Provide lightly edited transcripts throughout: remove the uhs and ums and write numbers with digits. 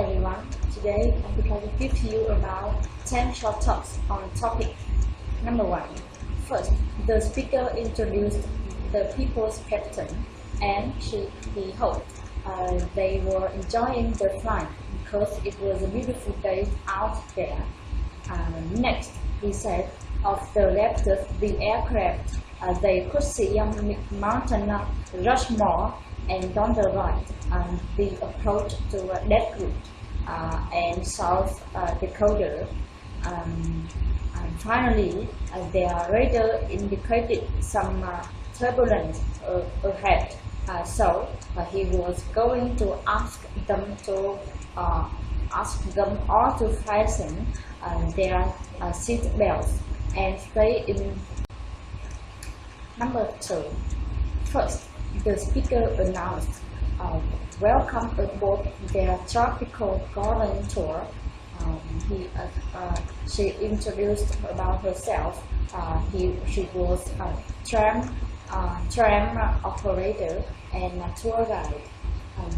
everyone, today I would like to give you about 10 short talks on topic. Number 1. First, the speaker introduced the people's captain and he hoped they were enjoying the flight because it was a beautiful day out there. Next, he said of the left of the aircraft, they could see Mountain Rushmore, and on the right, the approach to Deadwood and South Dakota. And finally, their radar indicated some turbulence ahead. So he was going to ask them all to fasten their seat belts and stay in. Number 2. First, the speaker announced, welcome aboard their tropical garden tour. She introduced about herself. She was a tram operator and a tour guide.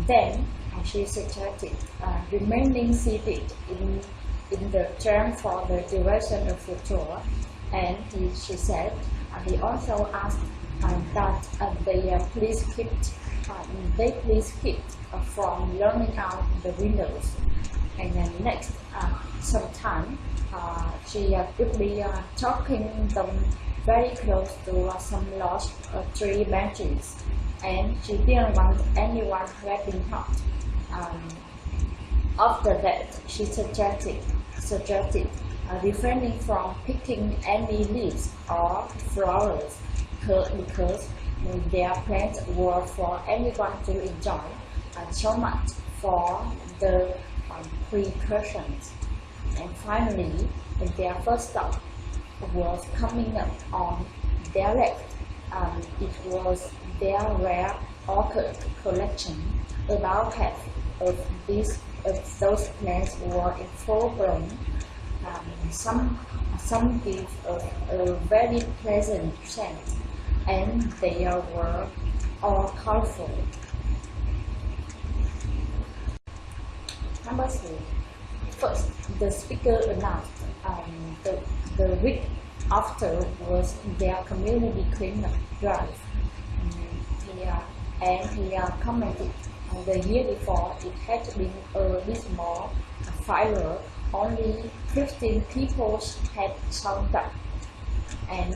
Then she suggested remaining seated in the tram for the duration of the tour, and she said he also asked that they please keep from leaning out the windows. And then next, sometime she would be talking them very close to some large tree branches, and she didn't want anyone getting hurt. After that, she suggested refraining from picking any leaves or flowers because their plants were for anyone to enjoy, so much for the precautions. And finally, their first stop was coming up on their left. It was their rare orchid collection. About half of those plants were in full bloom. Some give a very pleasant scent, and they were all colorful. Number 3. First, the speaker announced the week after was their community cleanup drive. He commented the year before it had been a small fire. Only 15 people had shown up, and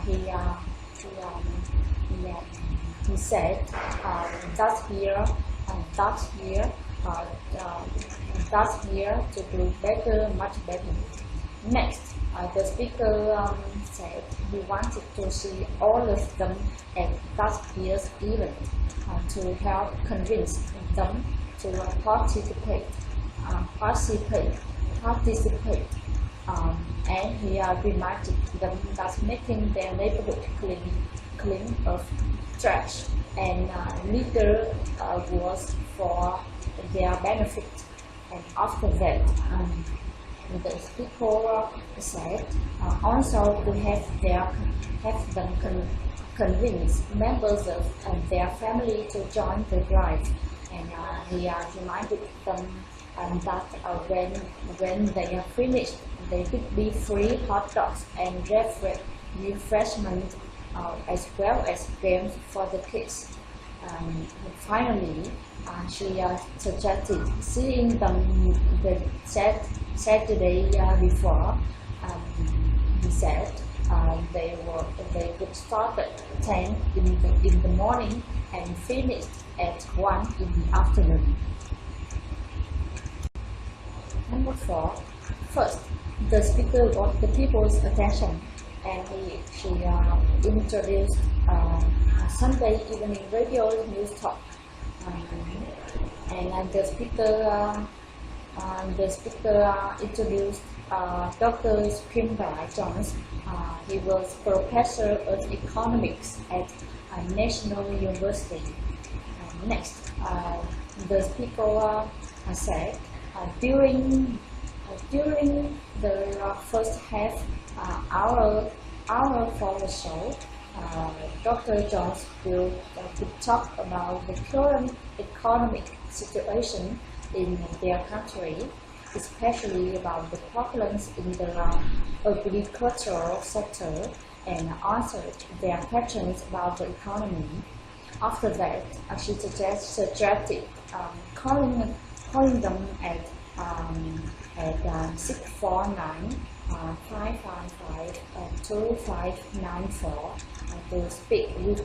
he said that's here to do better, much better. Next, the speaker said he wanted to see all of them at that year's event to help convince them to participate. And he reminded them that making their neighborhood clean of trash and litter was for their benefit. And after that, the speaker said also to have them convince members of their family to join the drive. And he reminded them that when they are finished, they could be free hot dogs and refreshment as well as games for the kids. Finally, she suggested seeing them the Saturday before. He said they would start at 10 in the morning and finish at 1 in the afternoon. Number 4. First, the speaker got the people's attention, and she introduced Sunday evening radio news talk. And the speaker introduced Dr. Kimball Jones. He was professor of economics at National University. Next, the speaker said during the first half hour for the show, Dr. Jones will talk about the current economic situation in their country, especially about the problems in the agricultural sector, and answered their questions about the economy. After that, she suggested calling them at 649 555 2594 to speak with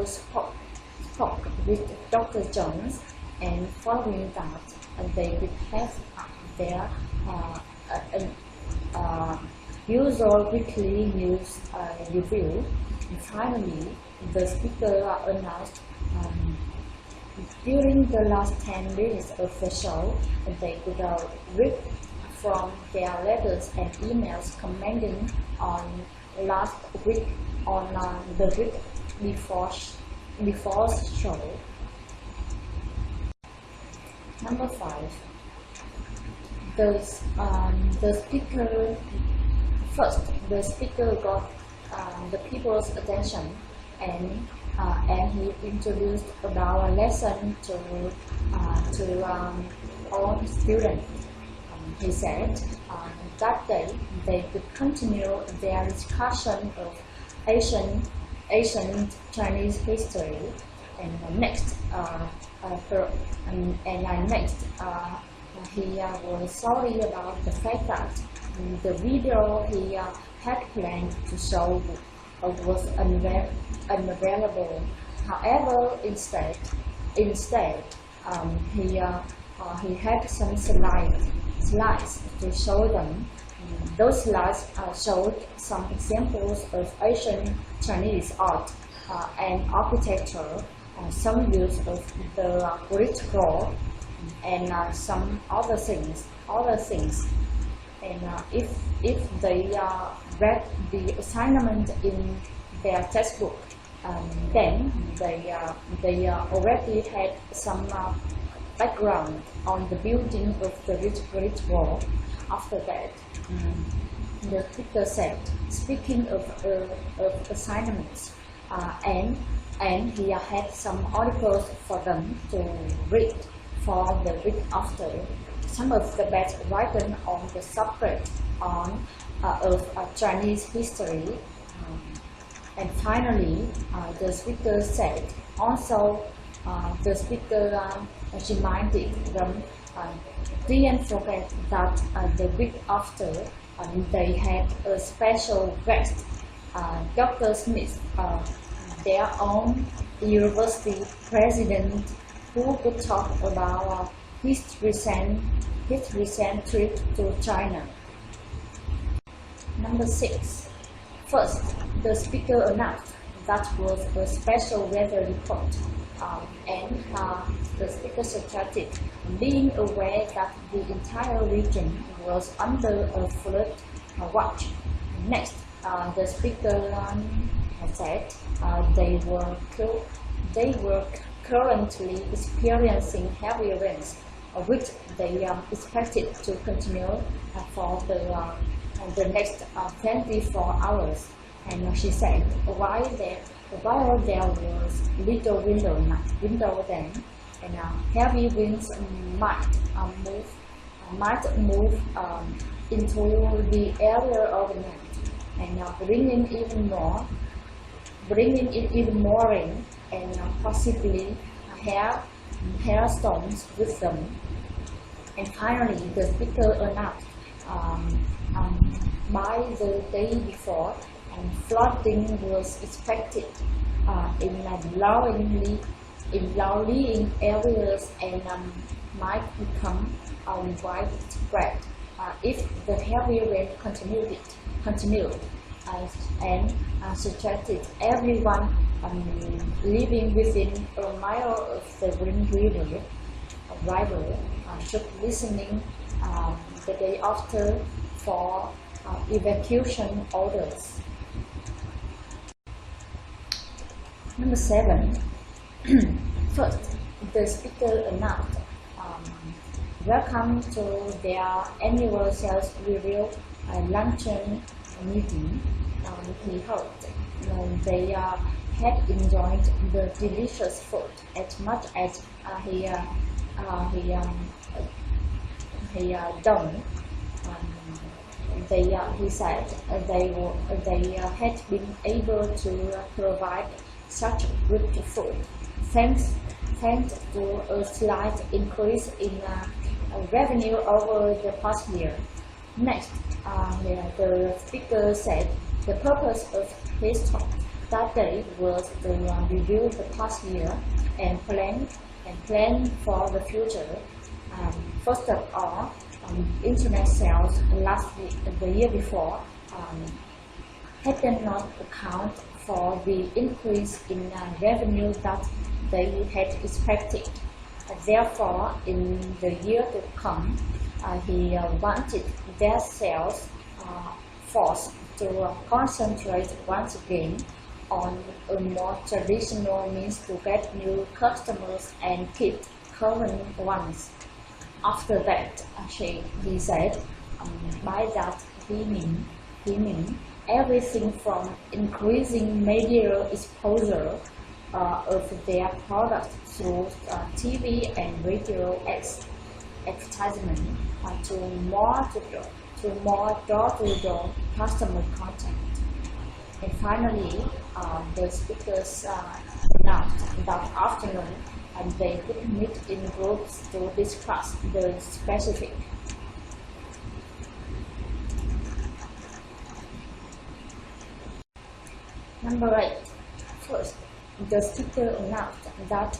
spoke with Dr. Jones, and following that, they would have their usual weekly news review. And finally, the speaker announced during the last 10 minutes of the show, they could read from their letters and emails commenting on last week on the week before show. Number 5. The speaker got the people's attention, and he introduced about a lesson to all students. He said that day they could continue their discussion of ancient Chinese history, and next he was sorry about the fact that the video he had planned to show was unavailable. However, instead he had some slides to show them. Those slides showed some examples of ancient Chinese art and architecture, some use of the Greek role, and some other things. And if they read the assignment in their textbook, then they already had some background on the building of the Great Wall. After that, the speaker said, speaking of assignments, and he had some articles for them to read for the week after. Some of the best written on the subject of Chinese history. And finally, the speaker said, also the speaker reminded them, didn't forget that the week after they had a special guest, Dr. Smith, their own university president, who could talk about his recent trip to China. Number 6. First, the speaker announced that was a special weather report, and the speaker suggested being aware that the entire region was under a flood watch. Next, the speaker said they were currently experiencing heavy rains, which they expected to continue for the next 24 hours. And she said, while there was little window then, and heavy winds might move into the area overnight, and bringing in even more rain, and possibly hailstorms with them. And finally, the speaker announced by the day before, flooding was expected in low-lying areas, and might become widespread if the heavy rain continued, and suggested everyone living within a mile of the Green River should listening the day after for evacuation orders. Number 7. First, the speaker announced, welcome to their annual sales review luncheon meeting. He hoped they had enjoyed the delicious food as much as he done. He said they had been able to provide such good food thanks to a slight increase in revenue over the past year. Next, the speaker said the purpose of his talk that day was to review the past year and plan for the future. First of all, internet sales the year before had not account for the increase in revenue that they had expected. Therefore, in the year to come, he wanted their sales force to concentrate once again on a more traditional means to get new customers and keep current ones. After that, he said, by that he mean everything from increasing media exposure of their product through TV and radio advertisement to more door-to-door customer contact. And finally, the speakers announced that afternoon they could meet in groups to discuss the specific. Number 8. First, the speaker announced that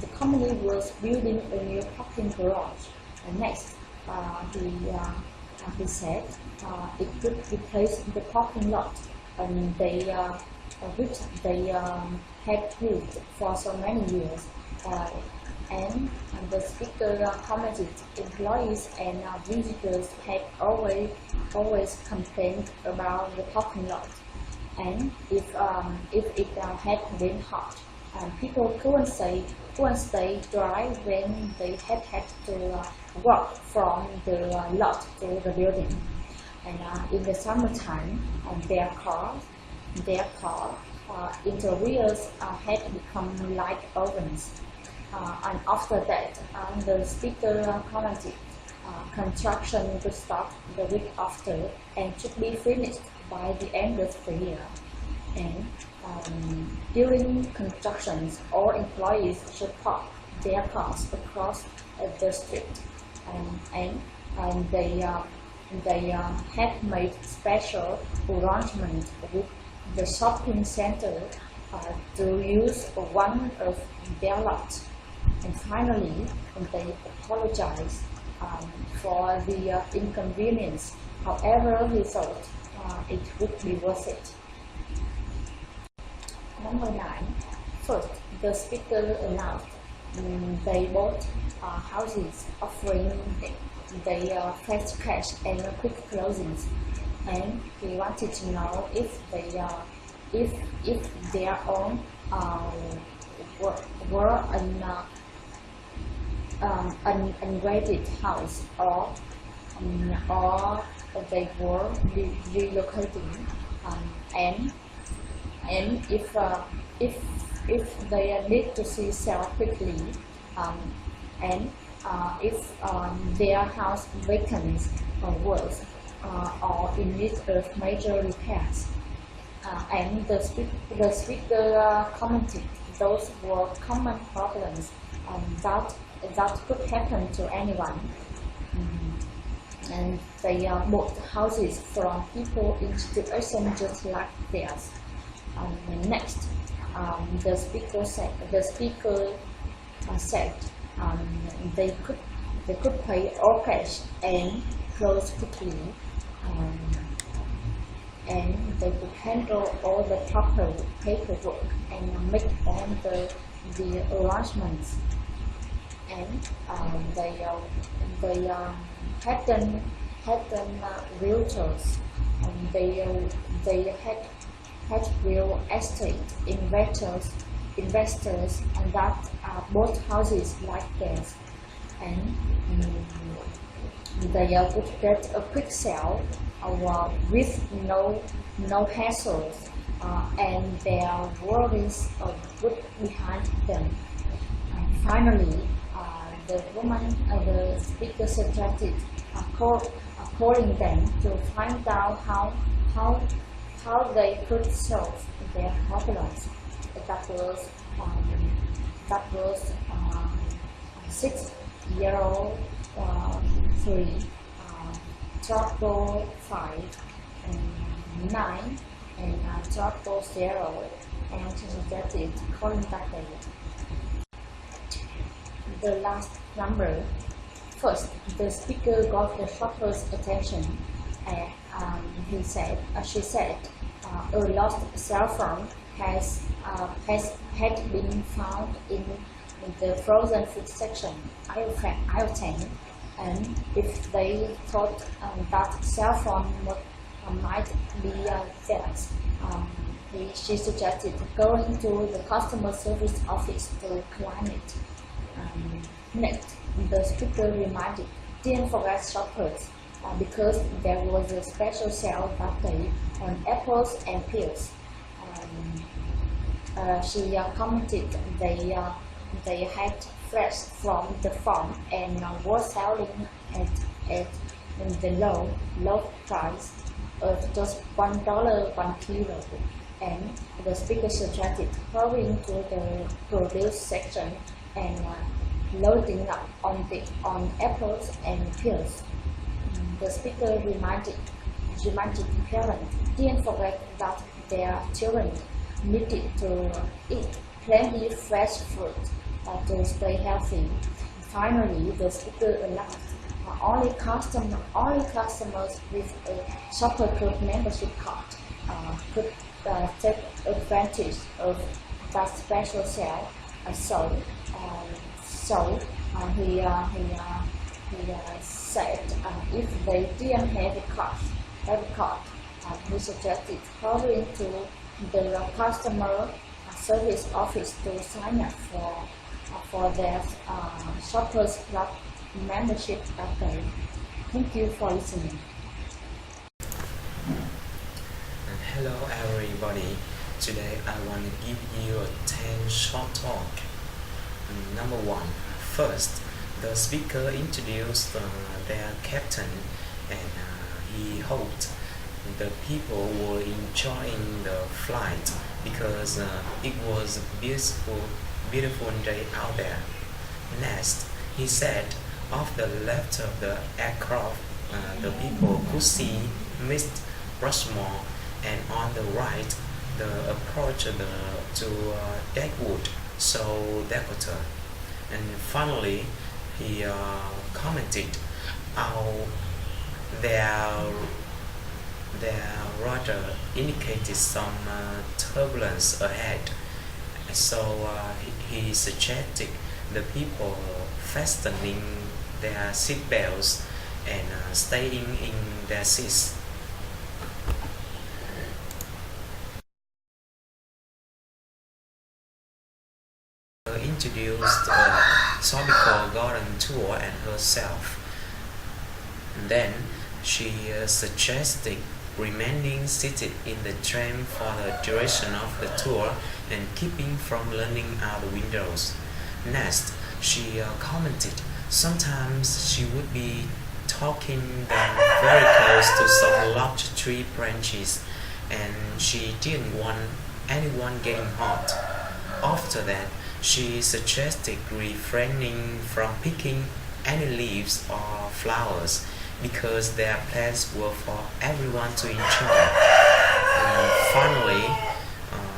the company was building a new parking garage. Next, he said it could replace the parking lot which they had used for so many years. And the speaker commented employees and visitors had always complained about the parking lot. And if it had been hot, people couldn't stay dry when they had to walk from the lot to the building. And in the summertime, their car interiors had become like ovens. And after that, the speaker commented, construction would start the week after and should be finished by the end of the year. And during constructions, all employees should park their cars across the street. And they had made special arrangements with the shopping center to use one of their lots. And finally, they apologized for the inconvenience. However, he thought it would be worth it. Number 9. First, the speaker announced they bought houses offering their fast cash and quick closings, and he wanted to know if their own were an unrated house or they were relocating, and if they need to see sell quickly, and if their house vacant was or in need of major repairs. And the speaker commented those were common problems that could happen to anyone. And they bought houses from people in situations just like theirs. Next, the speaker said they could pay all cash and close quickly, and they could handle all the proper paperwork and make all the arrangements. And they had them realtors. They had real estate investors and that bought houses like theirs, and they would get a quick sale with no hassles, and their worries would behind them. And finally, the speaker suggested calling them to find out how they could solve their problems. That was that was 6-year-old 3, 5, and 9, and 0, and she suggested calling that day. The last number. First, the speaker got the shopper's attention, and she said, a lost cell phone had been found in the frozen food section, aisle 10, and if they thought that cell phone might be theirs, she suggested going to the customer service office to claim it. Next, the speaker reminded, didn't forget shoppers, because there was a special sale that day on apples and pears. She commented they had fresh from the farm and were selling at the low price of just $1 1 kilo. And the speaker suggested hurrying to the produce section and loading up on apples and pears. The speaker reminded parents, didn't forget that their children needed to eat plenty of fresh fruit to stay healthy. Finally, the speaker announced only customers with a Shopper Club membership card could take advantage of that special sale. So he said if they didn't have a card, he suggested hurrying to the customer service office to sign up for their Shoppers Club membership that day. Thank you for listening. Hello everybody. Today I want to give you a 10 short talk. Number 1. First, the speaker introduced their captain, and he hoped the people were enjoying the flight because it was a beautiful day out there. Next, he said off the left of the aircraft, the people could see Mist Rushmore, and on the right, the approach to Deadwood, so Dakota. And finally, he commented how their rudder indicated some turbulence ahead. So he suggested the people fastening their seat belts and staying in their seats. Introduced Tropical Garden tour and herself. Then she suggested remaining seated in the tram for the duration of the tour and keeping from leaning out the windows. Next, she commented sometimes she would be talking them very close to some large tree branches, and she didn't want anyone getting hurt. After that, she suggested refraining from picking any leaves or flowers because their plants were for everyone to enjoy. And finally,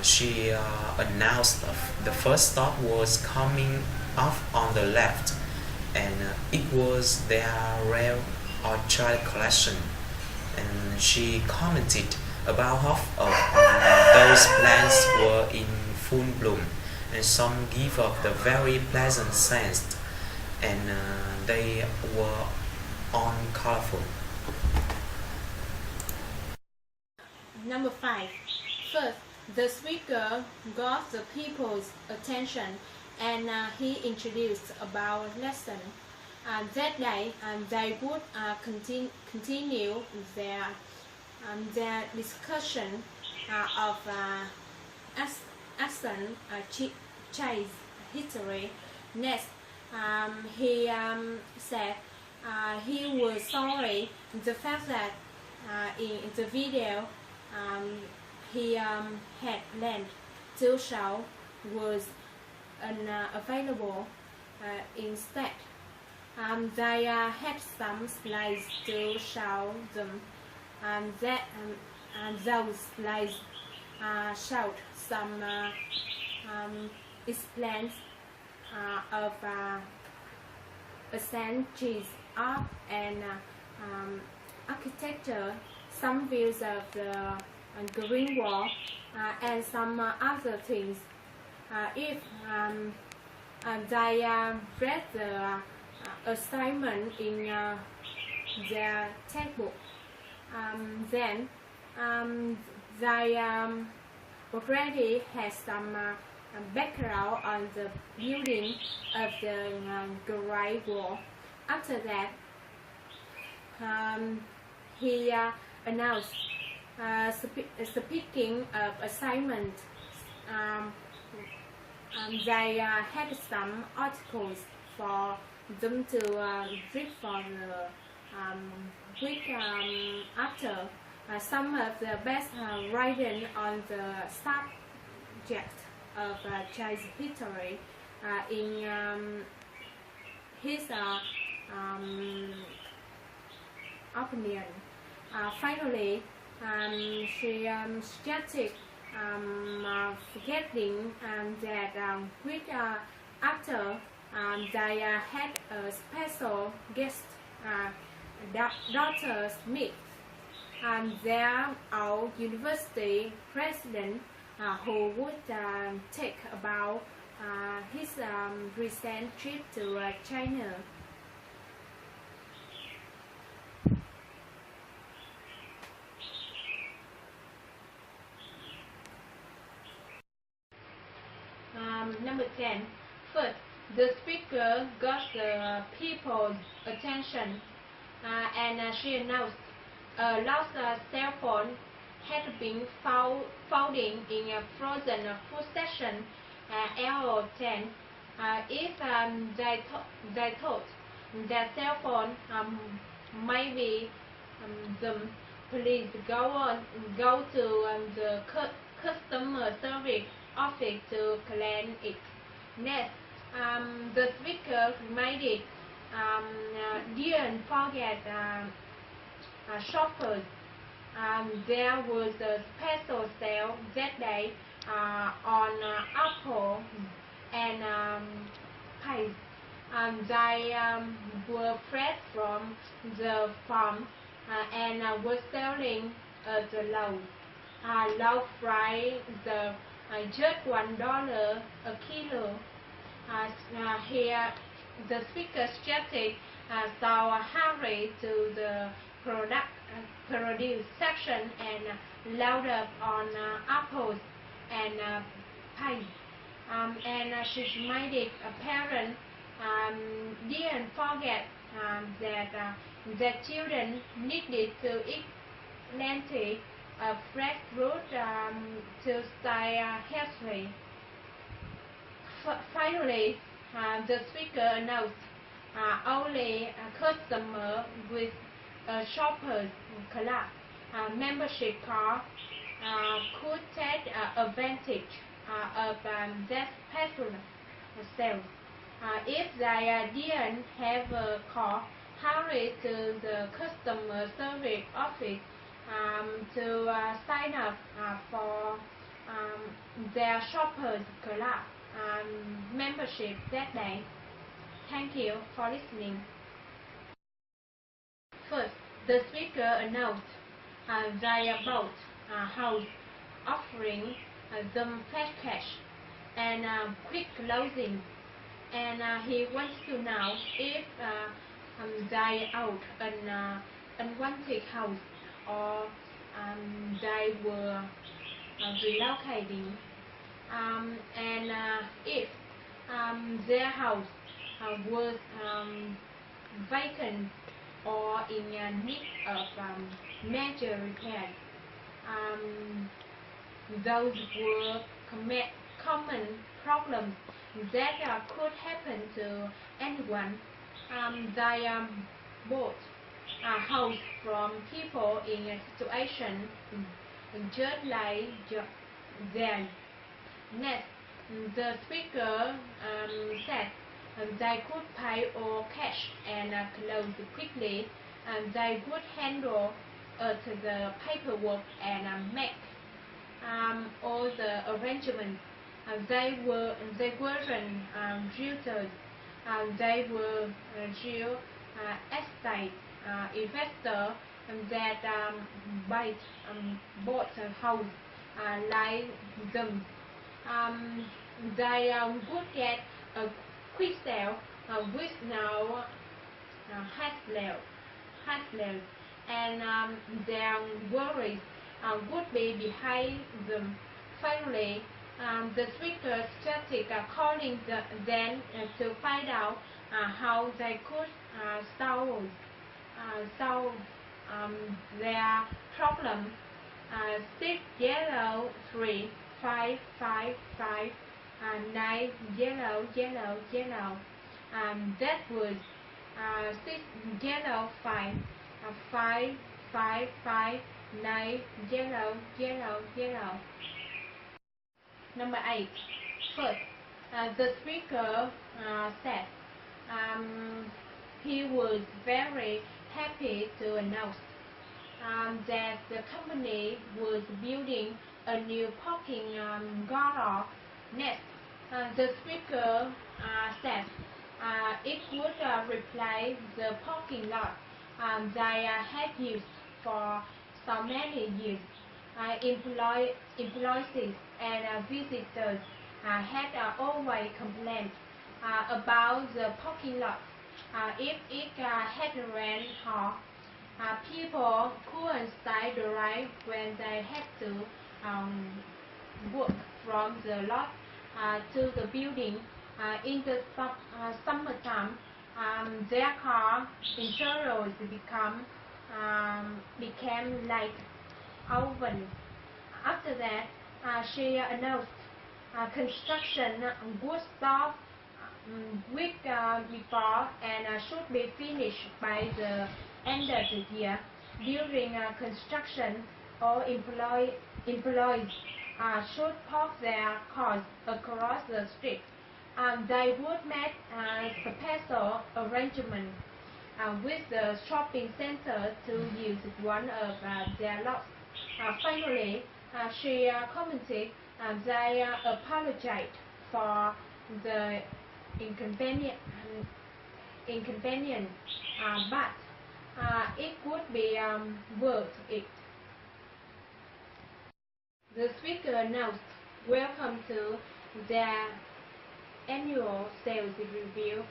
she announced the first stop was coming up on the left, and it was their rare orchid collection. And she commented about half of those plants were in full bloom, and some give off the very pleasant scent, and they were all colorful. Number 5. First, the speaker got the people's attention, and he introduced about lesson. That day, they would continue their discussion of accent chase history. Next, He said he was sorry the fact that in the video he had learned to show was unavailable. Instead, they had some slides to show them, and those slides showed some explains of centuries art and architecture, some views of the Green Wall, and some other things. If they read the assignment in their textbook, then they already had some background on the building of the Great Wall. After that, he announced, speaking of assignment, they had some articles for them to read for the week after. Some of the best writing on the subject of Chinese history in his opinion. Finally, she suggested forgetting that week after they had a special guest, Dr. Smith, their old university president, who would take about his recent trip to China. Number 10. First, the speaker got the people's attention, and she announced a lost cell phone had been found in a frozen food station L10. If they thought that cell phone might be them, please go to the customer service office to claim it. Next, the speaker reminded didn't forget shoppers. There was a special sale that day on apple and pies. They were fresh from the farm and were selling at the low price, just $1 a kilo. Here, the speaker suggested so hurry to the produce section and load up on apples and pies. And she reminded a parent didn't forget that the children needed to eat plenty of fresh fruit to stay healthy. Finally, the speaker announced only customers with a shoppers club membership card could take advantage of that special sales. If they didn't have a card, hurry to the customer service office to sign up for their shoppers club membership that day. Thank you for listening. First, the speaker announced they bought a house offering them fast cash and quick closing, and he wants to know if they owned an unwanted house or they were relocating, and if their house was vacant or in need of major repair. Those were common problems that could happen to anyone. They bought house from people in a situation just like theirs. Next, the speaker said they could pay all cash and close quickly, and they would handle the paperwork and make all the arrangements. They weren't realtors. They were real estate investor that bought a house like them. Um, they would get a quick sale with no hassle, and their worries would be behind them. Finally, the speaker started calling them to find out how they could solve their problem. 603 555 9 that was 605 555 9. Number 8. First, the speaker said he was very happy to announce that the company was building a new parking garage. Next, the speaker said it would replace the parking lot they had used for so many years. Employees and visitors had always complained about the parking lot. If it had rained hard, people couldn't stay dry when they had to walk from the lot to the building. In the summertime, their car interiors became like ovens. After that, she announced construction would start week before and should be finished by the end of the year. During construction, all employees should park their cars across the street. They would make special arrangements with the shopping center to use one of their lots. Finally, she commented they apologized for the inconvenience, but it would be worth it. The speaker announced, "Welcome to their annual sales review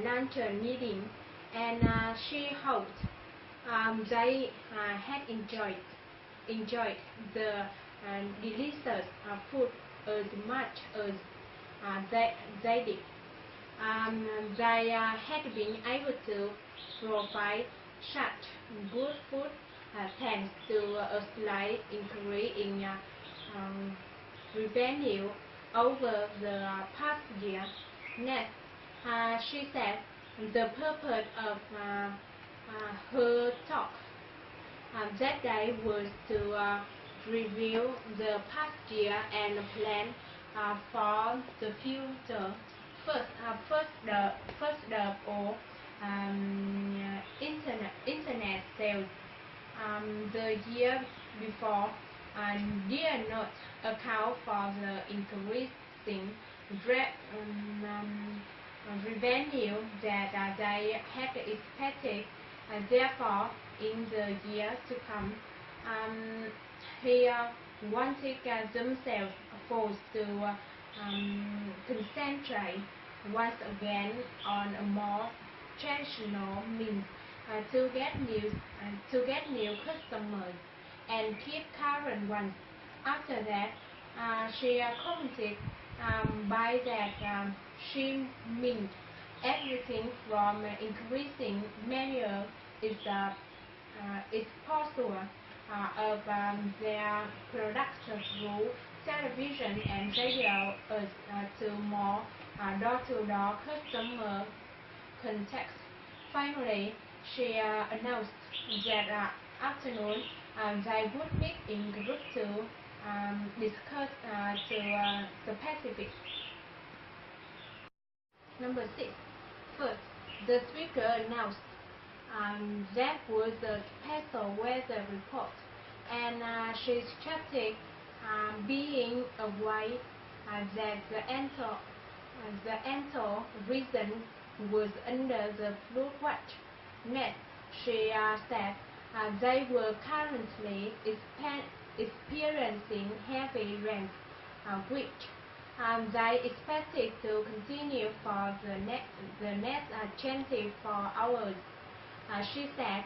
luncheon meeting," and she hoped they had enjoyed the delicious food as much as they did. They had been able to provide such good food thanks to a slight increase in revenue over the past year. Next, she said the purpose of her talk that day was to review the past year and plan for the future. First of all, internet sales. The year before did not account for the increasing revenue that they had expected. Therefore, in the year to come, he wanted themselves forced to concentrate once again on a more traditional means to get new customers and keep current ones. After that, she commented by that she meant everything from increasing manual exposure of their products through television and radio to more door-to-door customer contacts. Finally, she announced that afternoon they would meet in group to discuss the Pacific. Number 6. First, the speaker announced that was the special weather report, and she stated being aware that the entire region was under the flood watch. Next, she said they were currently experiencing heavy rain, which they expected to continue for the next 24 hours. She said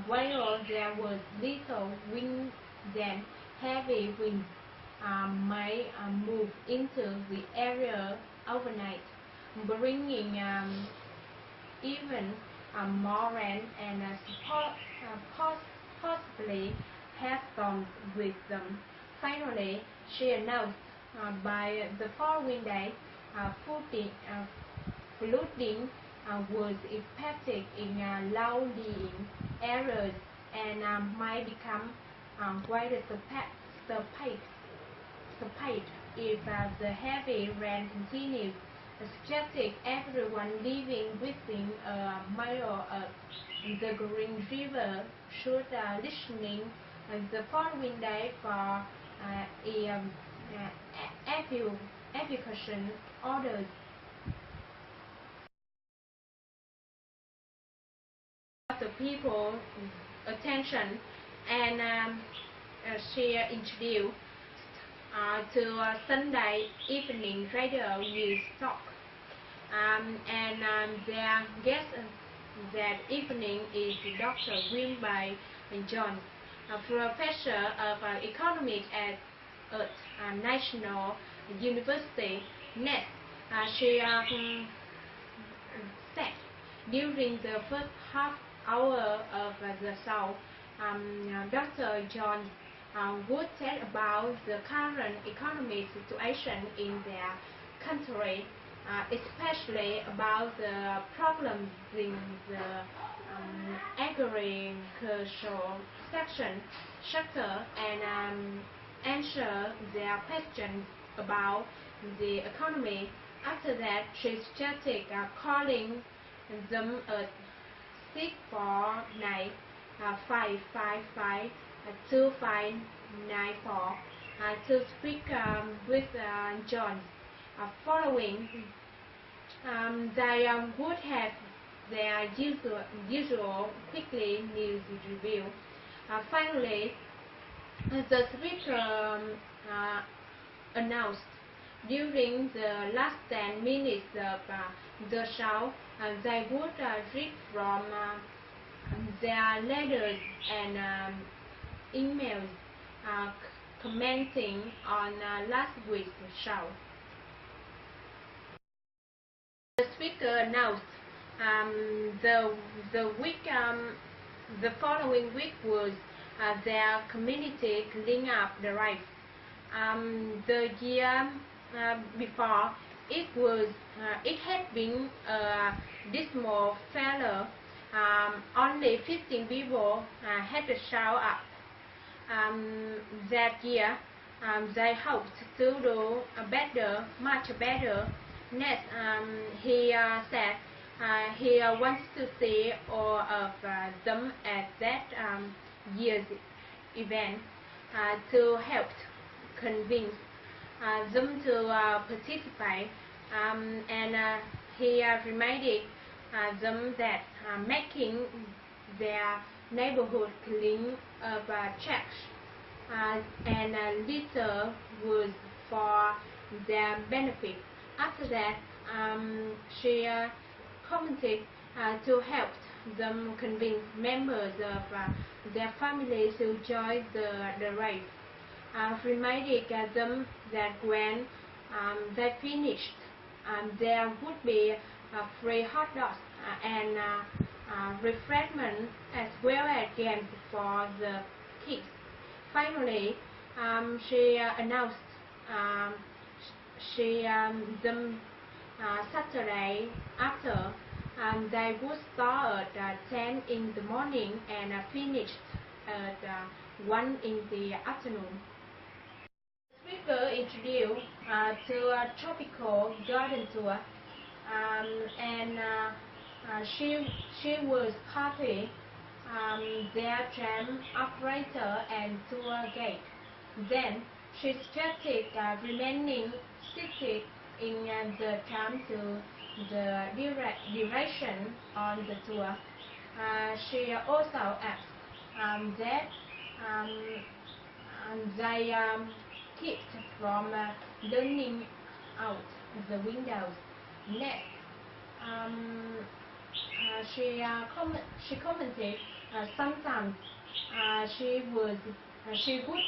while there was little wind, then heavy winds may move into the area overnight, bringing even more rain and possibly hailstorms with them. Finally, she announced by the following day, flooding was expected in low-lying areas and might become quite severe if the heavy rain continues, suggesting everyone living within a mile of the Green River should listening the following day for evacuation orders. The people's attention, and she introduced to Sunday evening radio news talk, and their guest that evening is Dr. Wilby Jones, a professor of economics at National University. Next, she said during the first half hour of the show, Dr. Jones would tell about the current economic situation in their country, especially about the problems in the agricultural sector, and answer their questions about the economy. After that, she suggested calling them at 649-555-2594 to speak with John. Following, they would have their usual quickly news review. Finally, the speaker announced during the last 10 minutes of the show, they would read from their letters and emails commenting on last week's show. The speaker announced the following week was their community clean up drive. The year before, it had been a dismal failure. Only 15 people had shown up. That year, they hoped to do much better. Next, he said he wants to see all of them at that year's event to help convince them to participate, and he reminded them that making their neighborhood clean of trash and litter was for their benefit. After that, she commented to help them convince members of their families to join the race. Reminded them that when they finished, there would be free hot dogs and refreshment as well as games for the kids. Finally, she announced them Saturday after. They would start at 10 in the morning and finish at 1 in the afternoon. Speaker introduced to a tropical garden tour, and she was partly their tram operator and tour guide. Then she suggested remaining seated in the tram to the duration on the tour. She also asked that um, they kept from leaning out the windows. Next, she commented sometimes she would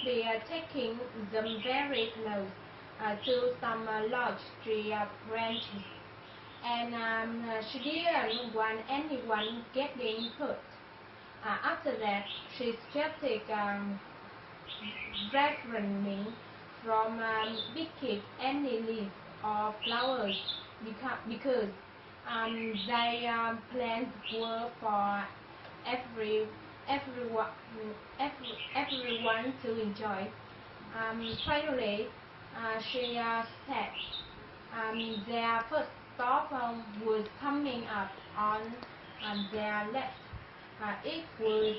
be taking them very close to some large tree branches, and she didn't want anyone getting hurt. After that, she suggested refraining from picking any leaves or flowers because their plants were for every, everyone, everyone to enjoy. Finally, she said their first stop was coming up on their left. It was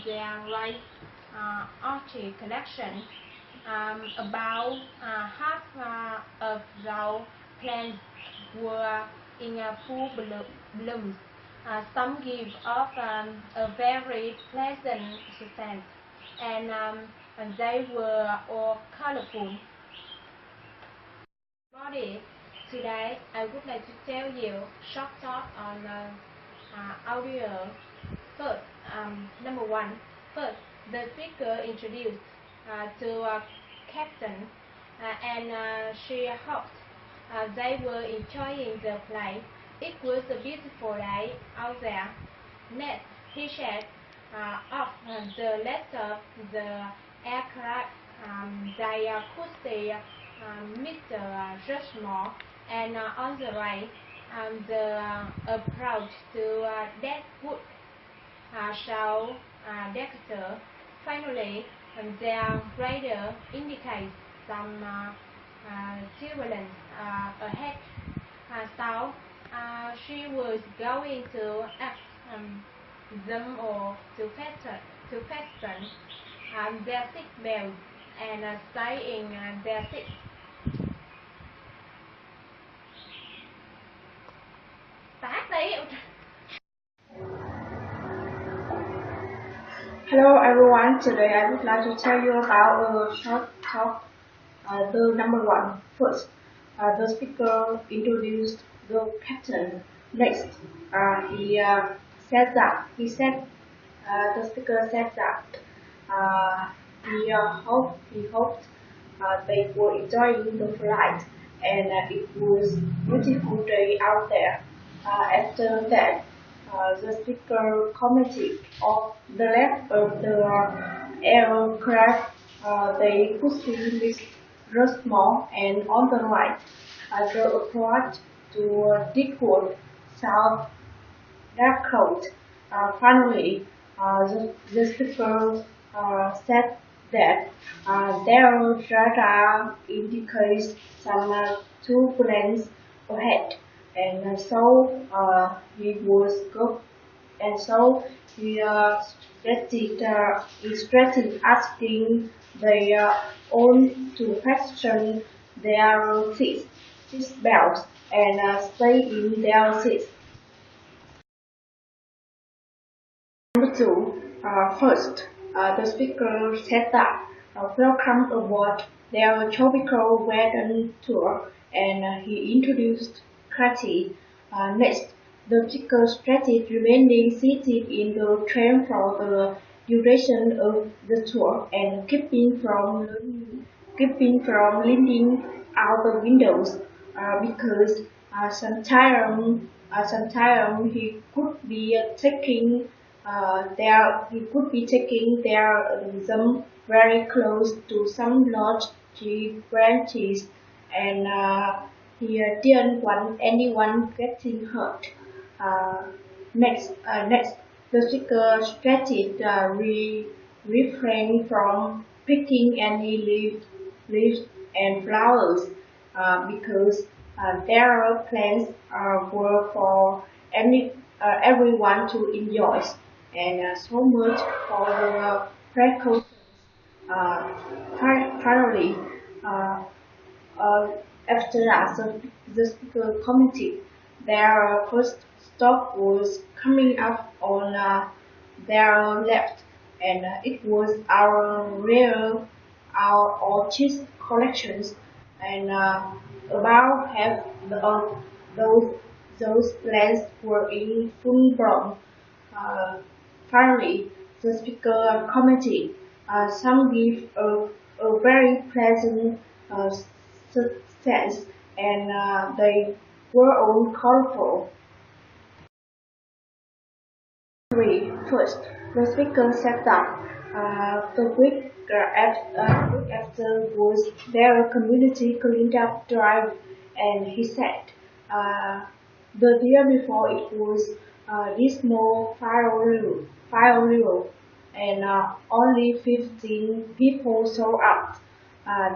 their right archie collection. About half of the plants were in full blooms. Some give off a very pleasant scent, and they were all colorful. Body. Today, I would like to tell you short talk on audio. First, number one. First, the speaker introduced to Captain, and she hoped they were enjoying the play. It was a beautiful day out there. Next, he said off the letter the aircraft they could see Mr. Rushmore, and on the right the approach to Deadwood. So Dexter finally their radar indicates some turbulence ahead. So she was going to ask them all to fasten their seat belts and stay in their seats. Tát đi. Hello everyone, today I would like to tell you about a short talk. The number one. First, the speaker introduced the captain. Next, he said that the speaker said that he hoped they were enjoying the flight, and it was beautiful day out there. After that, the speaker commented on the left of the aircraft they could see Miss Rushmore, and on the right the approach to Deadwood, South Dakota. Finally, the speaker said that their radar indicates some turbulence ahead, and so he was good, and so he started asking their own to fasten their seat belts and stay in their seats. Number two, first, the speaker said that welcome aboard their tropical garden tour, and he introduced Cathy. Next, the speaker started remaining seated in the train for the duration of the tour and keeping from leaning out the windows because sometimes he could be taking them very close to some large tree branches, and he didn't want anyone getting hurt. Next, the speaker stressed refrain from picking any leaves and flowers because their plants were for everyone to enjoy, and so much for the precautions. Uh, Finally, uh, uh, after that, the speaker commented their first stop was coming up on their left, and it was our orchid collections, and about half of those those plants were in full bloom. Uh, Finally, the speaker commented, some give a very pleasant sense, and they were all colorful. First, the speaker said that week after was their community cleaned up drive, and he said the year before it was this small fire and only 15 people showed up.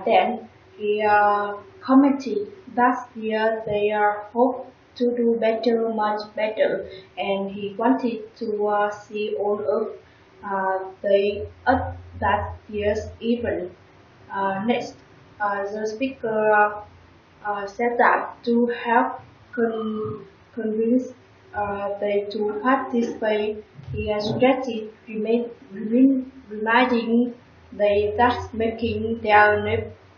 Then he commented that year they hope to do better, much better, and he wanted to see all of the at that year's event. Next, the speaker said that to help convince they to participate, he suggested reminding they that making their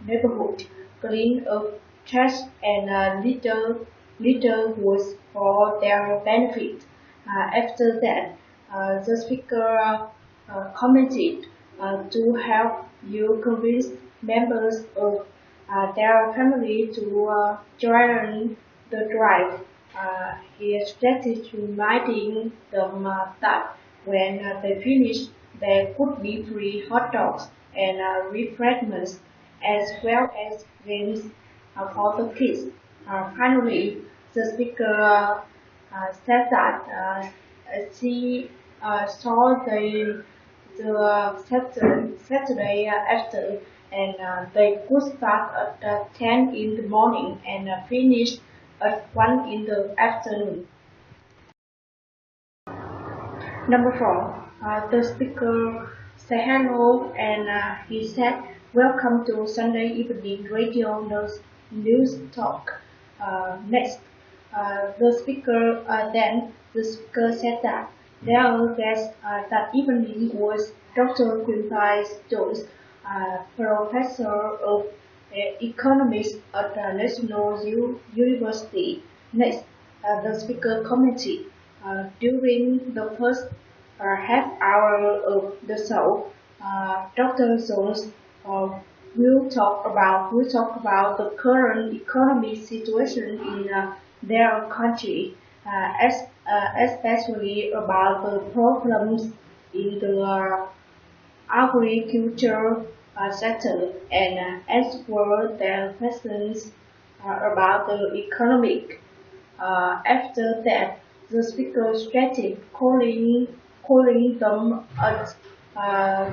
neighborhood clean of trash and litter was for their benefit. After that, the speaker commented to help you convince members of their family to join the drive. He suggested reminding them that when they finish, there could be free hot dogs and refreshments, as well as games for the kids. Finally, the speaker said that she saw the Saturday after, and they could start at 10 in the morning and finish at 1 in the afternoon. Number 4, the speaker said hello, and he said, "Welcome to Sunday evening radio news talk." Next, then the speaker said that their guest that evening was Dr. Quincy Jones, professor of economics at the National University. Next, the speaker commented, during the first half hour of the show, Dr. Jones will talk about the current economic situation in their country, especially about the problems in the agriculture sector, and answer their questions about the economic. After that, the speaker started calling them at uh,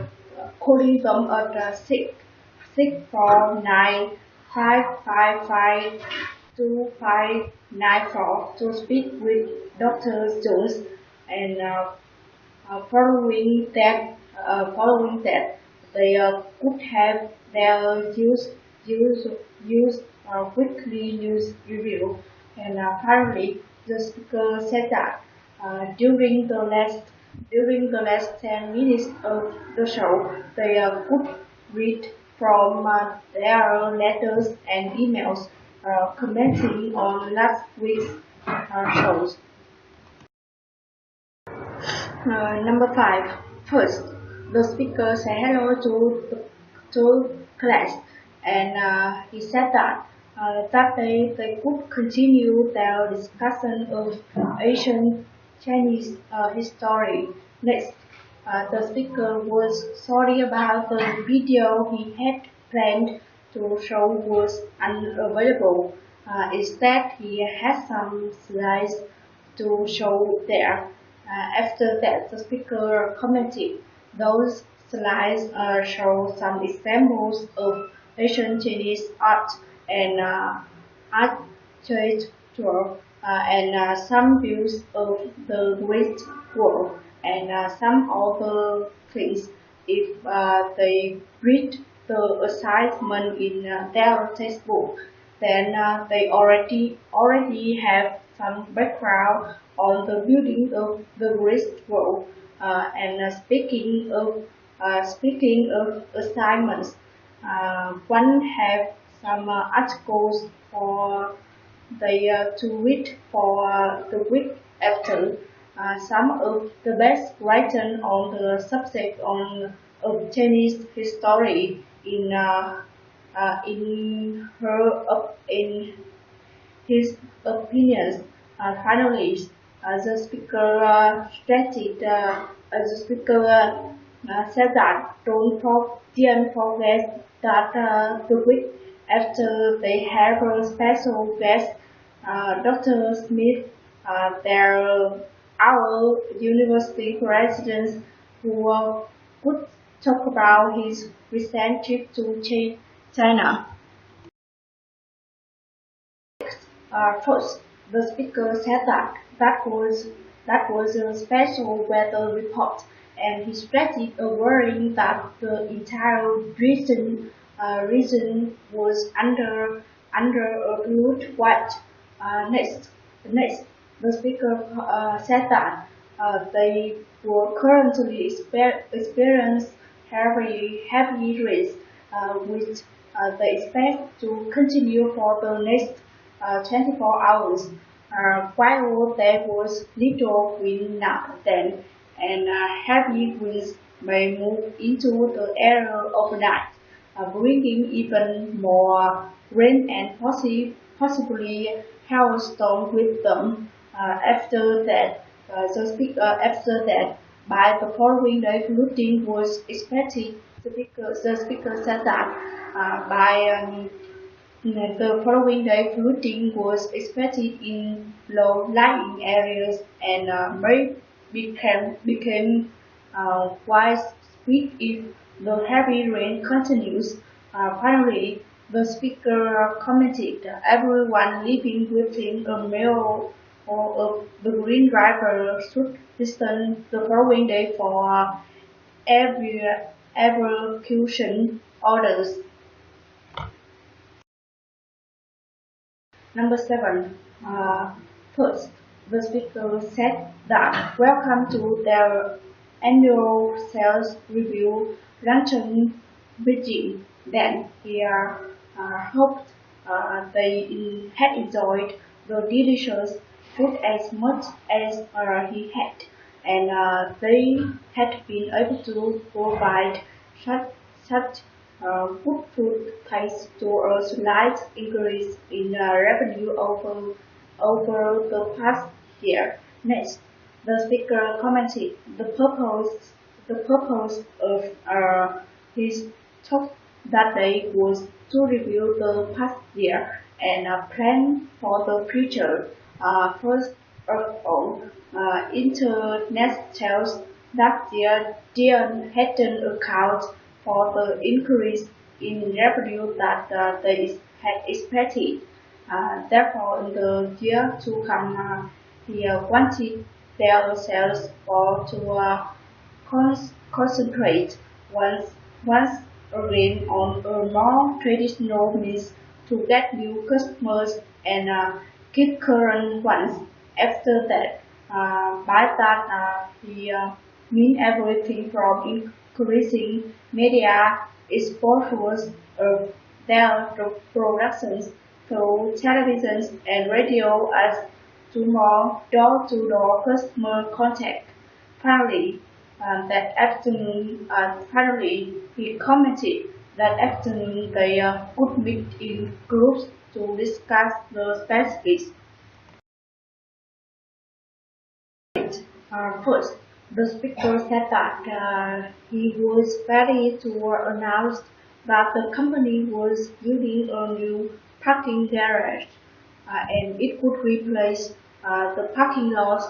calling them at 649-555-2594 to speak with Dr. Jones, and following that, they could have their weekly news review. And finally, the speaker said that during the last 10 minutes of the show, they could read from their letters and emails commenting on last week's shows. Number 5. First, the speaker said hello to class, and he said that that they could continue their discussion of ancient Chinese history. Next, the speaker was sorry about the video he had planned to show was unavailable. Instead, he has some slides to show there. After that, the speaker commented, those slides show some examples of ancient Chinese art and architecture and some views of the Great Wall and some other things. If they read the assignment in their textbook, then they already have some background on the building of the Great Wall. Speaking of assignments, one have some articles for to read for the week after. Some of the best written on the subject of Chinese history in his opinions. Finally, the speaker said that didn't forget that the week after they have a special guest, Dr. Smith, our university president, who would talk about his recent trip to China. First, the speaker said that was a special weather report, and he stated a worrying that the entire region was under a flood watch. Next, the speaker said that they will currently experience heavy rains, which they expect to continue for the next 24 hours. While there was little wind then, and heavy winds may move into the area overnight, bringing even more rain and possibly hailstorm with them. After that, by the following day, flooding was expected. The speaker said that by the following day, flooding was expected in low-lying areas and may become widespread if the heavy rain continues. Finally, the speaker commented, everyone living within a mile of the Green River should listen the following day for evacuation orders. Number 7. First, the speaker said that welcome to their annual sales review luncheon Beijing. Then he hoped they had enjoyed the delicious food as much as he had, and they had been able to provide such good food thanks to a slight increase in revenue over the past year. Next, the speaker commented the purpose of his talk that day was to review the past year and plan for the future. First of all, Internet sales that year hadn't account for the increase in revenue that they had expected. Therefore, in the year to come, he wanted their sales to concentrate once again on a more traditional means to get new customers and keep current ones. After that, by that he mean everything from increasing media exposures of their productions through television and radio as to more door-to-door customer contact. Finally, he commented that afternoon they would meet in groups to discuss the specifics. First, the speaker said that he was ready to announce that the company was building a new parking garage. and it could replace the parking lots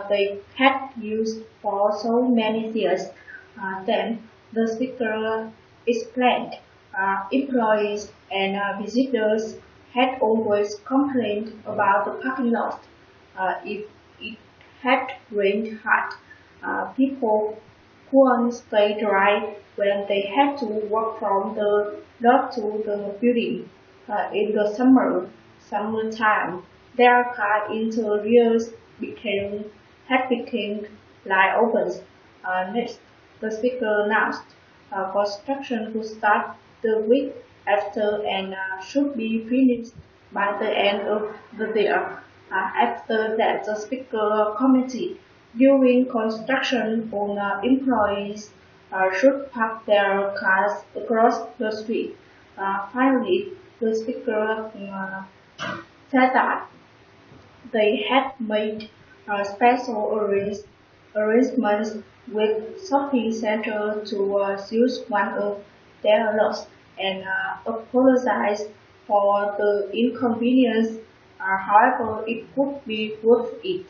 they had used for so many years. Then the speaker explained employees and visitors had always complained about the parking lot. If it had rained hard, people couldn't stay dry when they had to walk from the lot to the building. In the summertime, their car interiors had become like ovens. Next, the speaker announced construction would start the week after and should be finished by the end of the year. After that, the speaker commented, during construction, owner employees should park their cars across the street. Finally, the speaker said that they had made special arrangements with shopping centers to use one of their lots and apologized for the inconvenience. However, it would be worth it.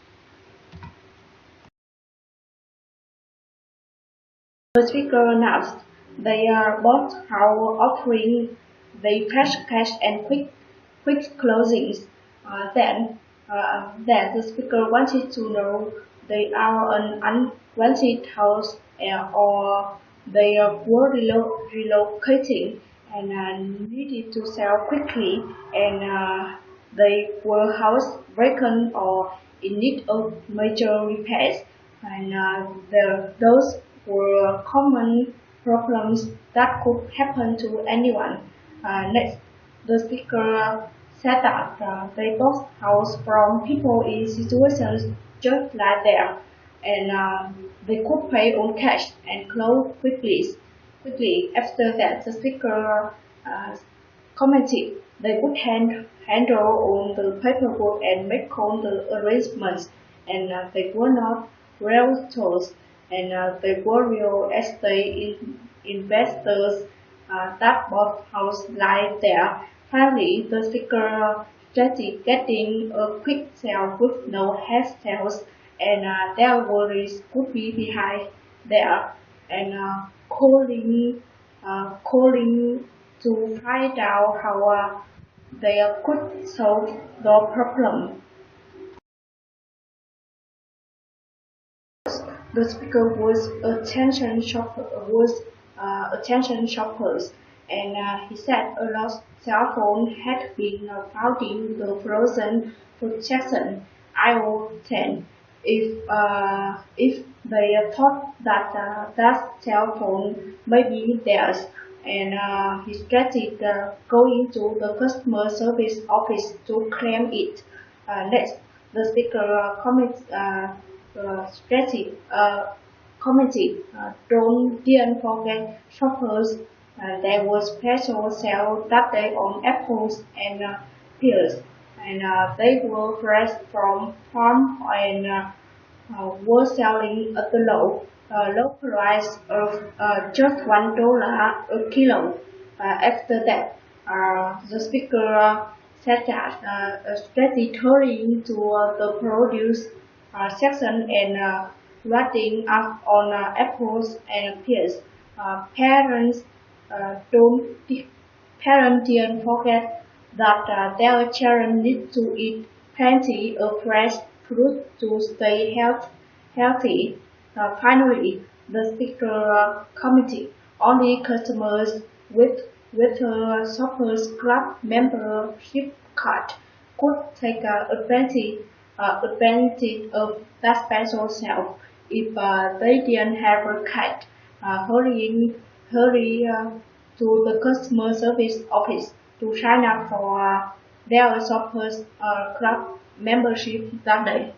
The speaker announced they are both how offering the fast cash and quick closings. Then the speaker wanted to know they are an unwanted house or they were relocating and needed to sell quickly and they were house vacant or in need of major repairs. And those were common problems that could happen to anyone. Next, the speaker said that they bought house from people in situations just like theirs, and they could pay on cash and close quickly. After that, the speaker commented they would handle all the paperwork and make all the arrangements, and they were not realtors, and they were real estate investors that bought house like there. Finally, the speaker suggested getting a quick sale with no hassles, and their worries could be behind there, and calling to find out how they could solve the problem. The speaker was attention shoppers, and he said a lost cell phone had been found in the frozen food section, aisle 10. If they thought that that cell phone may be theirs, and he suggested going to the customer service office to claim it. Next, the speaker commented, didn't forget shoppers. There was special sale that day on apples and pears, and they were fresh from farm and were selling at the low price of just $1 a kilo. After that, the speaker said that strategically to the produce section and writing up on apples and pears. Parents didn't forget that their children need to eat plenty of fresh fruit to stay healthy. Finally, the speaker commented only customers with a Shoppers Club membership card could take advantage of that special sale. If they didn't have a card, hurry to the customer service office to sign up for their Shoppers Club membership that day.